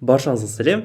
Баршаңызға сәлем.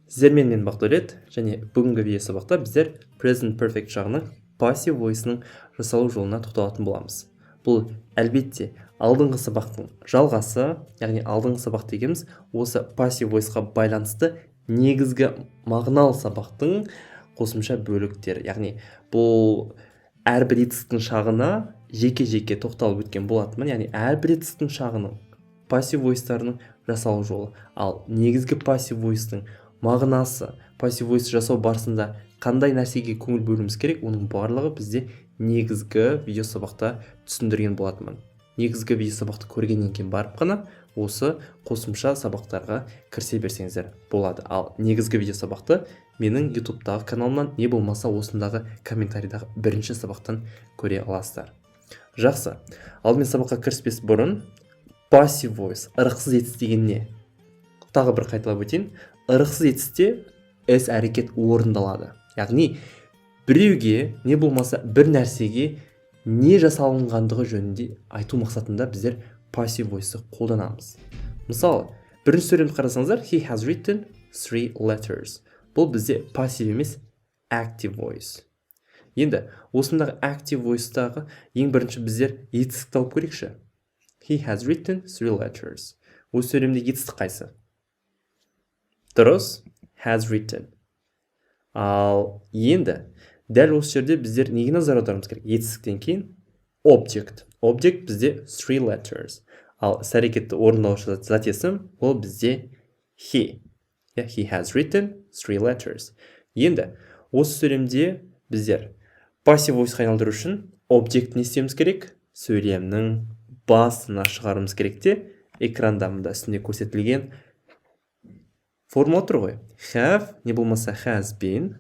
Сіздермен мен Бақтөлет және бүгінгі видео сабақта біздер present perfect жағының пассив войсының жасалу жолына тоқталатын боламыз. Бұл әлбетте алдыңғы сабақтың жалғасы, яғни алдыңғы сабақ дегеніміз осы пассив войсқа байланысты негізгі мағыналы сабақтың қосымша бөліктері. Яғни бұл әрбір етістің шағына жеке-жеке тоқталып өткен болатынмын. Яғни әрбір етістің шағының пассив войстарының жасалу жолы. Ал негізгі пассив войстың мағынасы, пассив войс жасау барысында қандай нәрсеге көңіл бөлуіміз керек, оның барлығы бізде негізгі видео сабақта түсіндірген болатынмын. Негізгі видео сабақты көргеннен кейін барып қана осы қосымша сабақтарға кірісе берсеңіздер болады. Ал негізгі видео сабақты менің ютубтағы каналымнан не болмаса осындағы комментарийдағы бірінші сабақтан көре аласыздар. Жақсы, алдымен сабаққа кіріспес бұрын пассив войс, ырықсыз етіс деген не? Тағы бір қайталап өтейін. Ырықсыз етісте іс-әрекет орындалады. Яғни біреуге не болмаса бір нәрсеге не жасалынғандығы жөнінде айту мақсатында біздер пассив войсты қолданамыз. Мысалы, бірінші сөйлемді қарасаңыздар, he has written 3 letters. Бұл бізде пассив емес active voice. Енді осындағы active voice'тағы ең бірінші біздер етістікті тауып көрейікші. He has written 3 letters. Осы сөйлемде етістік қайсы? Дұрыс, has written. Ал енді дәл осы жерде біздер неге назар аударуымыз керек? Етістіктен кейін object. Object бізде 3 letters. Ал іс-әрекетті орындаушы зат есім ол бізде he. He has written 3 letters. Енді осы сөйлемде біздер пассив войсқа айналдыру үшін object не істеуіміз керек? Сөйлемнің басына шығарымыз керек те, экранда мұнда үстінде көрсетілген формула тұр ғой. Have, не болмаса has been.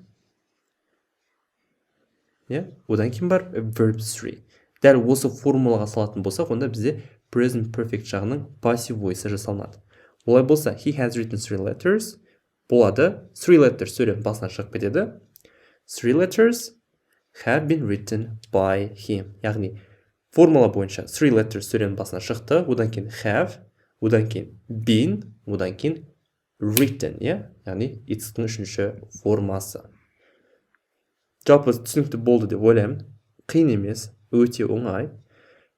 Одан кейін бар verb 3. Дәл осы формулаға салатын болсақ, онда бізде present perfect жағының passive voice жасалынады. Олай болса, he has written 3 letters. Болады, 3 letters сөйлем басына шығып кетеді. 3 letters have been written by him. Яғни формула бойынша 3 letters сөйлем басына шықты, одан кейін have, одан кейін been, одан кейін written, яғни етістің үшінші формасы. Жалпы түсінікті болды деп ойлаймын. Қиын емес, өте оңай.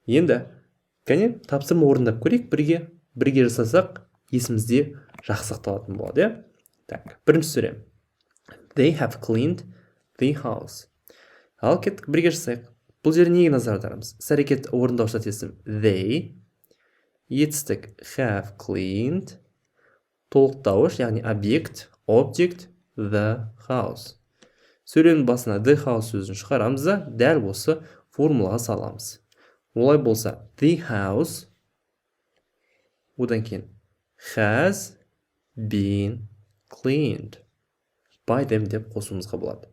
Енді кәне тапсырма орындап көрейік, бірге жасасақ, есімізде жақсы сақталатын болады. Так, бірінші сөйлем. They have cleaned the house. Ал кеттік, бірге жасайық. Бұл жерде неге назар аударамыз? Іс-әрекет орындаушы зат есім they, етістік have cleaned, толықтауыш, яғни object the house. Сөйлемнің басына the house сөзін шығарамыз да, дәл осы формулаға саламыз. Олай болса the house, одан кейін has been cleaned by them деп қосуымызға болады.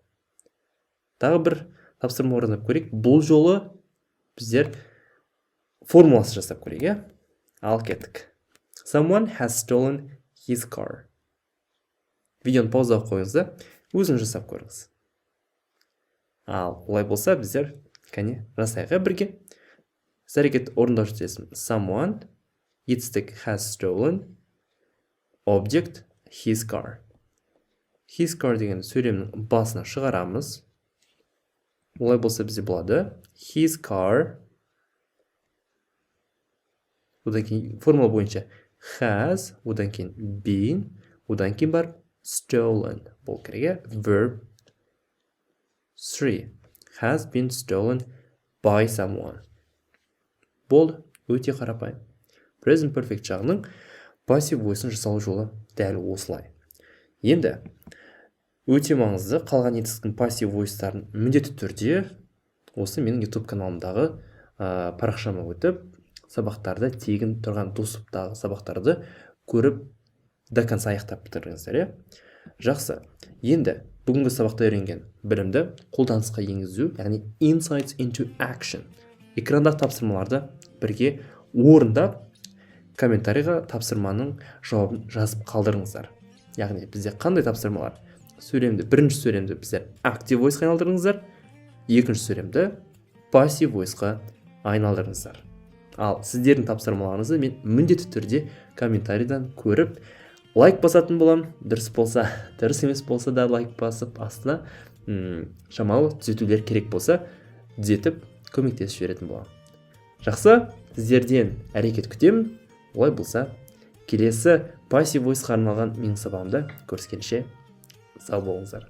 Тағы бір тапсырма орындап көрейік. Бұл жолы біздер формуласы жасап көрейік. Ал кеттік. Someone has stolen his car. Видеоны паузаға қойыңыз да, өзін жасап көріңіз. Ал олай болса біздер кәне жасайық бірге. Іс-әрекет орындаушы есім someone, етістік has stolen, object his car. His car деген сөйлемнің басына шығарамыз. Олай болса бізде болады his car, одан кейін формула бойынша has, одан кейін been, одан кейін бар stolen. Бұл керек, verb 3 has been stolen by someone. Болды, өте қарапайым. Present perfect жағының passive voice'ын жасалу жолы дәл осылай. Енді өте маңызды, қалған етістің пассив войстарын міндетті түрде осы менің YouTube каналымдағы парақшама өтіп, сабақтарды тегін тұрған доступтағы сабақтарды көріп до конца аяқтап бітіріңіздер. Жақсы. Енді бүгінгі сабақта үйренген білімді қолданысқа енгізу, яғни insights into action. Экрандағы тапсырмаларды бірге орындап, комментарийға тапсырманың жауабын жазып қалдырыңыздар. Яғни бізде қандай тапсырмалар? Бірінші сөйлемді біздер active voice'қа айналдырыңыздар, екінші сөйлемді passive voice'қа айналдырыңыздар. Ал сіздердің тапсырмаларыңызды мен міндетті түрде комментарийдан көріп, лайк басатын боламын. Дұрыс болса, дұрыс емес болса да лайк басып, астына шамалы түзетулер керек болса, түзетіп көмектесіп жіберетін боламын. Жақсы, сіздерден әрекет күтемін. Олай болса, келесі пассив войсқа арналған менің сабағымда көріскенше сау болыңыздар.